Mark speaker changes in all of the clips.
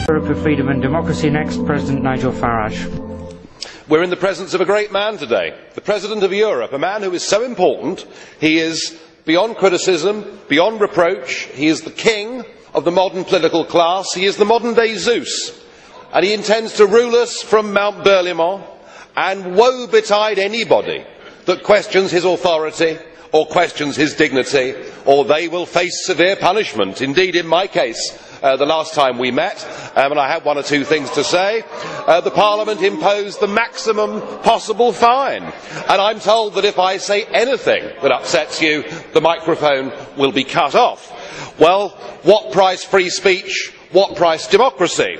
Speaker 1: Europe of Freedom and Democracy. Next, President Nigel Farage.
Speaker 2: We're in the presence of a great man today, the President of Europe, a man who is so important. He is beyond criticism, beyond reproach. He is the king of the modern political class. He is the modern-day Zeus, and he intends to rule us from Mount Berlaymont, and woe betide anybody that questions his authority or questions his dignity, or they will face severe punishment. Indeed, in my case, the last time we met, and I had one or two things to say, the Parliament imposed the maximum possible fine. And I'm told that if I say anything that upsets you, the microphone will be cut off. Well, what price free speech? What price democracy?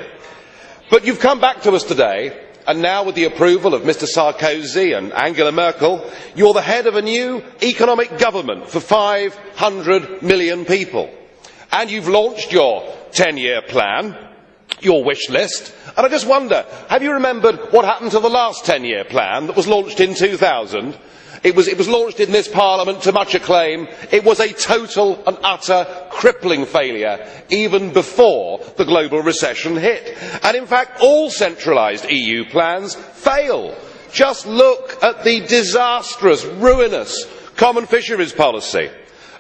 Speaker 2: But you've come back to us today, and now with the approval of Mr Sarkozy and Angela Merkel, you're the head of a new economic government for 500 million people. And you've launched your 10-year plan, your wish list, and I just wonder, have you remembered what happened to the last 10-year plan that was launched in 2000? It was launched in this Parliament to much acclaim. It was a total and utter crippling failure even before the global recession hit. And in fact, all centralised EU plans fail. Just look at the disastrous, ruinous common fisheries policy.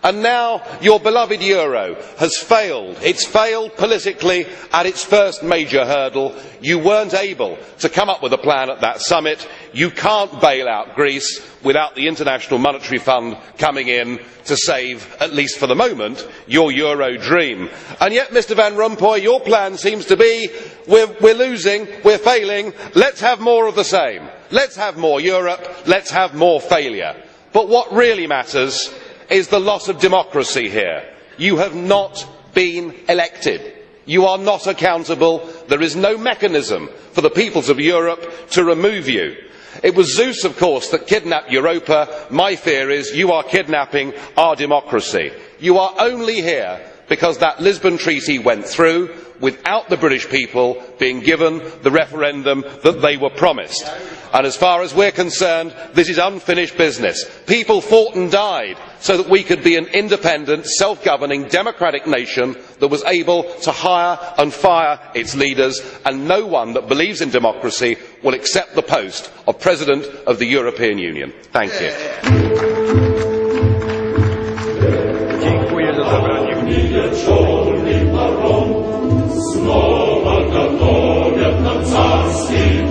Speaker 2: And now your beloved euro has failed. It's failed politically at its first major hurdle. You weren't able to come up with a plan at that summit. You can't bail out Greece without the International Monetary Fund coming in to save, at least for the moment, your euro dream. And yet, Mr Van Rompuy, your plan seems to be, we're losing, we're failing, let's have more of the same. Let's have more Europe, let's have more failure. But what really matters is the loss of democracy here. You have not been elected. You are not accountable. There is no mechanism for the peoples of Europe to remove you. It was Zeus, of course, that kidnapped Europa. My fear is you are kidnapping our democracy. You are only here because that Lisbon Treaty went through without the British people being given the referendum that they were promised. And as far as we're concerned, this is unfinished business. People fought and died so that we could be an independent, self-governing, democratic nation that was able to hire and fire its leaders, and no one that believes in democracy will accept the post of President of the European Union. Thank you.
Speaker 3: Dziękuję za zabranie
Speaker 4: Słowa gotowią nam carski